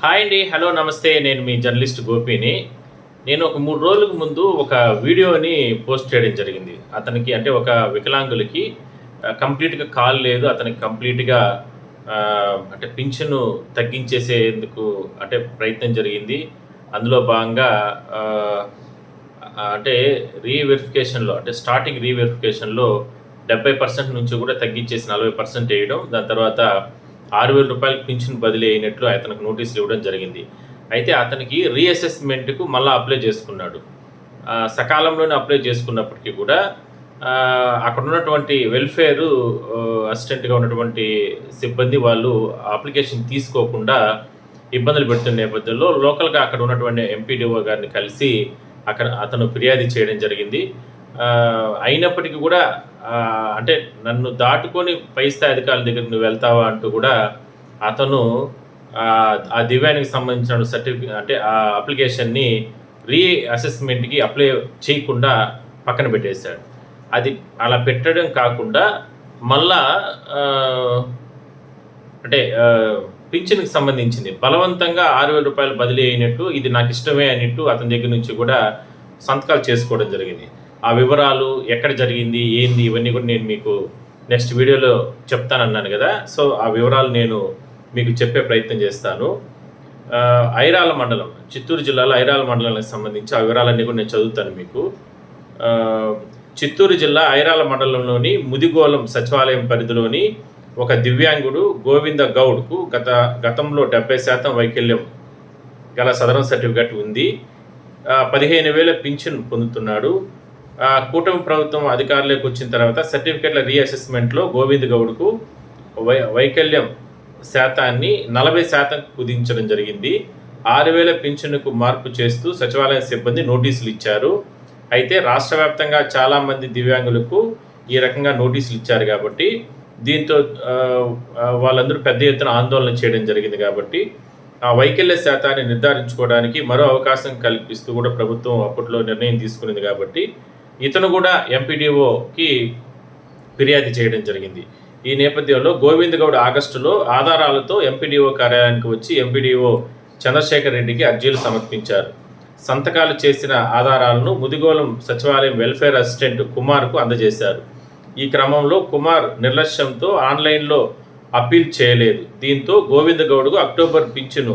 Hi అండి. Hello, నమస్తే. నేను మీ జర్నలిస్ట్ గోపిని. నేను ఒక 3 రోజులకు ముందు ఒక వీడియోని పోస్ట్ చేయడం జరిగింది. అతనికి అంటే ఒక వికలాంగులకి కంప్లీట్‌గా కాలు లేదు. అతనికి కంప్లీట్‌గా అంటే పింఛను తగ్గించేసేందుకు అంటే ప్రయత్నం జరిగింది. అందులో భాగంగా ఆహ్, అంటే రీవెరిఫికేషన్‌లో అంటే స్టార్టింగ్ రీవెరిఫికేషన్‌లో 70% నుంచి కూడా తగ్గించేసి 40% ఎయడం. దాని తర్వాత రూ. 6,000 పింఛన్ బదిలీ అయినట్లు అతనికి నోటీసులు ఇవ్వడం జరిగింది. అయితే అతనికి రీఅసెస్‌మెంట్‌కు మళ్ళా అప్లై చేసుకున్నాడు. సకాలంలోనే అప్లై చేసుకున్నప్పటికీ కూడా అక్కడ ఉన్నటువంటి వెల్‌ఫేరు అసిస్టెంట్‌గా ఉన్నటువంటి సిబ్బంది వాళ్ళు అప్లికేషన్ తీసుకోకుండా ఇబ్బందులు పెడుతున్న నేపథ్యంలో లోకల్‌గా అక్కడ ఉన్నటువంటి ఎంపీడీఓ గారిని కలిసి అతను ఫిర్యాదు చేయడం జరిగింది. అయినప్పటికీ కూడా అంటే నన్ను దాటుకొని పై స్థాయి అధికారుల దగ్గరికి నువ్వు వెళ్తావా అంటూ కూడా అతను ఆ దివ్యాంగునికి సంబంధించిన అంటే ఆ అప్లికేషన్ని అసెస్మెంట్‌కి అప్లై చేయకుండా పక్కన పెట్టేశాడు. అది అలా పెట్టడం కాకుండా మళ్ళా అంటే పింఛన్‌కి సంబంధించింది బలవంతంగా రూ. 6,000 బదిలీ అయినట్టు, ఇది నాకు ఇష్టమే అన్నట్టు అతని దగ్గర నుంచి కూడా సంతకాలు చేసుకోవడం జరిగింది. ఆ వివరాలు ఎక్కడ జరిగింది, ఏంది, ఇవన్నీ కూడా నేను మీకు నెక్స్ట్ వీడియోలో చెప్తానన్నాను కదా! సో, ఆ వివరాలు నేను మీకు చెప్పే ప్రయత్నం చేస్తాను. ఐరాల మండలం, చిత్తూరు జిల్లాలో ఐరాల మండలానికి సంబంధించి ఆ వివరాలన్నీ కూడా నేను చదువుతాను మీకు. చిత్తూరు జిల్లా ఐరాల మండలంలోని ముదిగోళం సచివాలయం పరిధిలోని ఒక దివ్యాంగుడు గోవింద గౌడ్కు గతంలో 70% వైకల్యం గల సదరన్ సర్టిఫికేట్ ఉంది. 15,000 పింఛన్ పొందుతున్నాడు. కూటమి ప్రభుత్వం అధికారంలోకి వచ్చిన తర్వాత సర్టిఫికేట్ల రీఅసెస్మెంట్లో గోవింద్ గౌడ్కు వైకల్యం శాతాన్ని 40% కుదించడం జరిగింది. 6,000 పింఛన్కు మార్పు చేస్తూ సచివాలయ సిబ్బంది నోటీసులు ఇచ్చారు. అయితే రాష్ట్ర వ్యాప్తంగా చాలామంది దివ్యాంగులకు ఈ రకంగా నోటీసులు ఇచ్చారు కాబట్టి దీంతో వాళ్ళందరూ పెద్ద ఎత్తున ఆందోళన చేయడం జరిగింది. కాబట్టి ఆ వైకల్య శాతాన్ని నిర్ధారించుకోవడానికి మరో అవకాశం కల్పిస్తూ కూడా ప్రభుత్వం అప్పట్లో నిర్ణయం తీసుకునింది. కాబట్టి ఇతను కూడా ఎంపీడీఓకి ఫిర్యాదు చేయడం జరిగింది. ఈ నేపథ్యంలో గోవింద్ గౌడ్ ఆగస్టులో ఆధారాలతో ఎంపీడీఓ కార్యాలయానికి వచ్చి ఎంపీడీఓ చంద్రశేఖర్ రెడ్డికి అర్జీలు సమర్పించారు. సంతకాలు చేసిన ఆధారాలను ముదిగోళం సచివాలయం వెల్ఫేర్ అసిస్టెంట్ కుమార్కు అందజేశారు. ఈ క్రమంలో కుమార్ నిర్లక్ష్యంతో ఆన్లైన్లో అప్పీల్ చేయలేదు. దీంతో గోవింద్ గౌడ్కు అక్టోబర్ పింఛను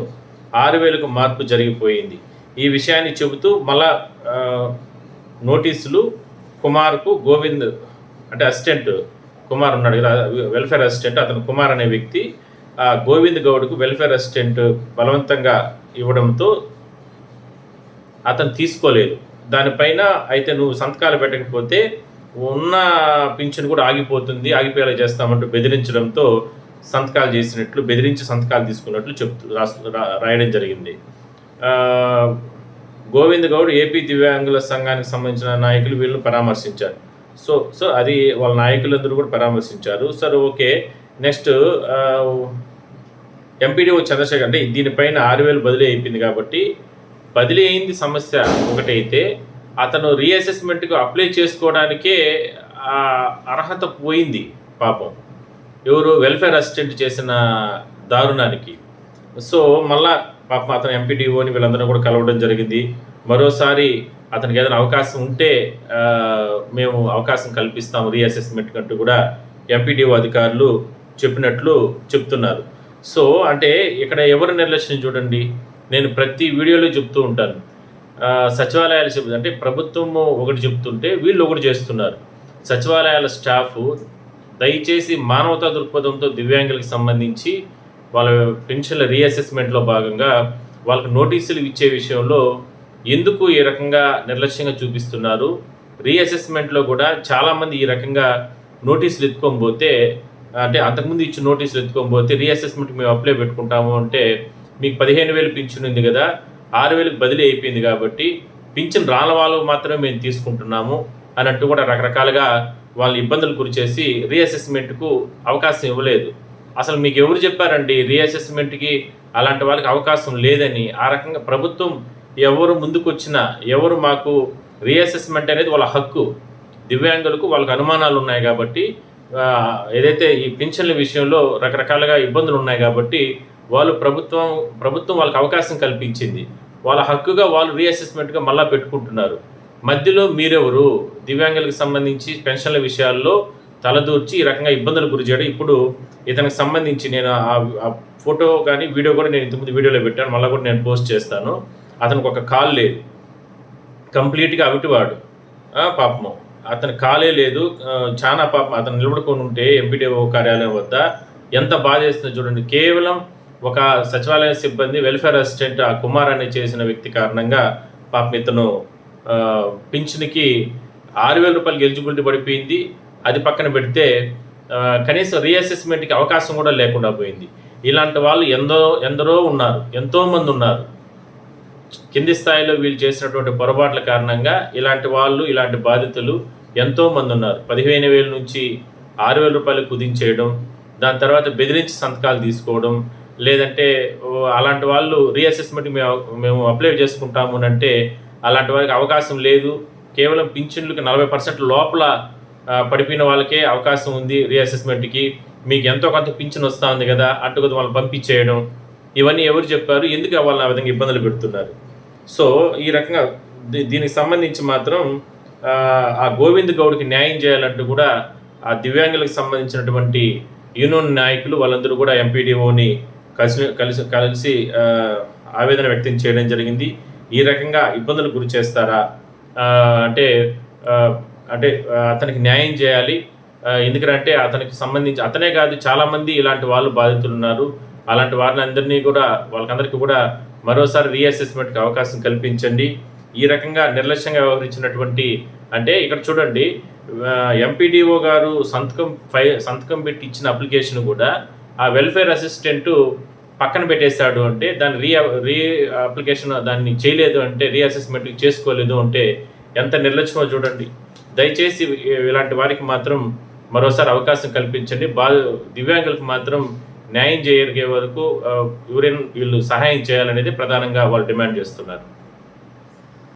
6,000కు మార్పు జరిగిపోయింది. ఈ విషయాన్ని చెబుతూ మళ్ళా నోటీసులు కుమార్కు గోవింద్ అంటే అసిస్టెంట్ కుమార్ ఉన్నాడు కదా, వెల్ఫేర్ అసిస్టెంట్, అతను కుమార్ అనే వ్యక్తి గోవింద్ గౌడ్కు వెల్ఫేర్ అసిస్టెంట్ బలవంతంగా ఇవ్వడంతో అతను తీసుకోలేదు. దానిపైన అయితే నువ్వు సంతకాలు పెట్టకపోతే ఉన్న పింఛన్ కూడా ఆగిపోయేలా చేస్తామంటూ బెదిరించడంతో సంతకాలు చేసినట్లు, బెదిరించి సంతకాలు తీసుకున్నట్లు రాయడం జరిగింది. గోవింద్ గౌడ్ ఏపీ దివ్యాంగుల సంఘానికి సంబంధించిన నాయకులు వీళ్ళని పరామర్శించారు. సో అది వాళ్ళ నాయకులందరూ కూడా పరామర్శించారు. సరే, ఓకే. నెక్స్ట్ ఎంపీడీఓ చంద్రశేఖర్ అంటే దీనిపైన 6,000 బదిలీ అయిపోయింది. కాబట్టి బదిలీ అయింది సమస్య ఒకటైతే, అతను రీఅసెస్మెంట్‌కు అప్లై చేసుకోవడానికే అర్హత పోయింది పాపం. ఎవరు వెల్ఫేర్ అసిస్టెంట్ చేసిన దారుణానికి. సో మళ్ళా పాపం అతను ఎంపీడీఓని వీళ్ళందరూ కూడా కలవడం జరిగింది. మరోసారి అతనికి ఏదైనా అవకాశం ఉంటే మేము అవకాశం కల్పిస్తాము రీఅసెస్మెంట్ అంటూ కూడా ఎంపీడీఓ అధికారులు చెప్పినట్లు చెప్తున్నారు. సో అంటే ఇక్కడ ఎవరి నిర్లక్ష్యం చూడండి. నేను ప్రతి వీడియోలో చెప్తూ ఉంటాను. సచివాలయాలు అంటే ప్రభుత్వము ఒకటి చెప్తుంటే వీళ్ళు ఒకటి చేస్తున్నారు. సచివాలయాల స్టాఫ్ దయచేసి మానవతా దృక్పథంతో దివ్యాంగులకు సంబంధించి వాళ్ళ పెన్షన్ల రీఅసెస్మెంట్లో భాగంగా వాళ్ళకి నోటీసులు ఇచ్చే విషయంలో ఎందుకు ఈ రకంగా నిర్లక్ష్యంగా చూపిస్తున్నారు. రీఅసెస్మెంట్లో కూడా చాలామంది ఈ రకంగా నోటీసులు ఎత్తుకోకపోతే, అంటే అంతకుముందు ఇచ్చిన నోటీసులు ఎత్తుకోకపోతే రీఅసెస్మెంట్కి మేము అప్లై పెట్టుకుంటాము అంటే మీకు 15,000 పింఛన్ ఉంది కదా, 6,000కి బదిలీ అయిపోయింది కాబట్టి పింఛన్ రాని వాళ్ళకు మాత్రమే మేము తీసుకుంటున్నాము అన్నట్టు కూడా రకరకాలుగా వాళ్ళని ఇబ్బందులు గురిచేసి రీఅసెస్మెంట్కు అవకాశం ఇవ్వలేదు. అసలు మీకు ఎవరు చెప్పారండి రీఅసెస్మెంట్కి అలాంటి వాళ్ళకి అవకాశం లేదని? ఆ రకంగా ప్రభుత్వం ఎవరు ముందుకొచ్చినా, ఎవరు మాకు రీఅసెస్మెంట్ అనేది వాళ్ళ హక్కు. దివ్యాంగులకు వాళ్ళకి అనుమానాలు ఉన్నాయి కాబట్టి ఏదైతే ఈ పింఛన్ల విషయంలో రకరకాలుగా ఇబ్బందులు ఉన్నాయి కాబట్టి వాళ్ళు ప్రభుత్వం వాళ్ళకి అవకాశం కల్పించింది. వాళ్ళ హక్కుగా వాళ్ళు రీఅసెస్మెంట్గా మళ్ళీ పెట్టుకుంటున్నారు. మధ్యలో మీరెవరు? దివ్యాంగులకు సంబంధించి పెన్షన్ల విషయాల్లో తలదూర్చి ఈ రకంగా ఇబ్బందులు గురి చేయడం. ఇప్పుడు ఇతనికి సంబంధించి నేను ఆ ఫోటో కానీ వీడియో కూడా నేను ఇంతకుముందు వీడియోలో పెట్టాను, మళ్ళీ కూడా నేను పోస్ట్ చేస్తాను. అతనికి ఒక కాల్ లేదు, కంప్లీట్గా అవిటివాడు. పాపము అతని కాలే లేదు, చాలా పాపం. అతను నిలబడుకొని ఉంటే ఎంపీడీఓ కార్యాలయం వద్ద ఎంత బాధ వేస్తుందో చూడండి. కేవలం ఒక సచివాలయ సిబ్బంది వెల్ఫేర్ అసిస్టెంట్ ఆ కుమార్ అనే చేసిన వ్యక్తి కారణంగా పాపం ఇతను పింఛన్కి 6,000 రూపాయలకి ఎలిజిబిలిటీ పడిపోయింది. అది పక్కన పెడితే కనీసం రీఅసెస్మెంట్కి అవకాశం కూడా లేకుండా పోయింది. ఇలాంటి వాళ్ళు ఎందరో ఉన్నారు, ఎంతోమంది ఉన్నారు. కింది స్థాయిలో వీళ్ళు చేసినటువంటి పొరపాట్ల కారణంగా ఇలాంటి వాళ్ళు, ఇలాంటి బాధితులు ఎంతోమంది ఉన్నారు. 15,000 నుంచి 6,000 రూపాయలు కుదించేయడం, దాని తర్వాత బెదిరించి సంతకాలు తీసుకోవడం, లేదంటే అలాంటి వాళ్ళు రీఅసెస్మెంట్కి మేము అప్లై చేసుకుంటాము అంటే అలాంటి వారికి అవకాశం లేదు. కేవలం పింఛన్లకు 40% లోపల పడిపోయిన వాళ్ళకే అవకాశం ఉంది రీఅసెస్మెంట్కి. మీకు ఎంతో కొంత పింఛన్ వస్తూ ఉంది కదా, అట్టుకొద్దు వాళ్ళని పంపించేయడం. ఇవన్నీ ఎవరు చెప్పారు? ఎందుకు వాళ్ళని ఆ విధంగా ఇబ్బందులు పెడుతున్నారు? సో ఈ రకంగా దీనికి సంబంధించి మాత్రం ఆ గోవింద్ గౌడ్కి న్యాయం చేయాలంటూ కూడా ఆ దివ్యాంగులకు సంబంధించినటువంటి యూనియన్ నాయకులు వాళ్ళందరూ కూడా ఎంపీడీఓని కలిసి ఆవేదన వ్యక్తం చేయడం జరిగింది. ఈ రకంగా ఇబ్బందులు గురి చేస్తారా అంటే అతనికి న్యాయం చేయాలి. ఎందుకంటే అతనికి సంబంధించి అతనే కాదు, చాలామంది ఇలాంటి వాళ్ళు బాధితులు ఉన్నారు. అలాంటి వారిని అందరినీ కూడా వాళ్ళకందరికీ కూడా మరోసారి రీఅసెస్మెంట్కి అవకాశం కల్పించండి. ఈ రకంగా నిర్లక్ష్యంగా వ్యవహరించినటువంటి అంటే ఇక్కడ చూడండి, ఎంపీడీఓ గారు సంతకం పెట్టి ఇచ్చిన అప్లికేషన్ కూడా ఆ వెల్ఫేర్ అసిస్టెంటు పక్కన పెట్టేశాడు అంటే దాన్ని అప్లికేషన్ దాన్ని చేయలేదు అంటే రీఅసెస్మెంట్కి చేసుకోలేదు అంటే ఎంత నిర్లక్ష్యమో చూడండి. దయచేసి ఇలాంటి వారికి మాత్రం మరోసారి అవకాశం కల్పించండి. దివ్యాంగులకు మాత్రం న్యాయం చేయగలిగే వరకు వీళ్ళు సహాయం చేయాలనేది ప్రధానంగా వాళ్ళు డిమాండ్ చేస్తున్నారు.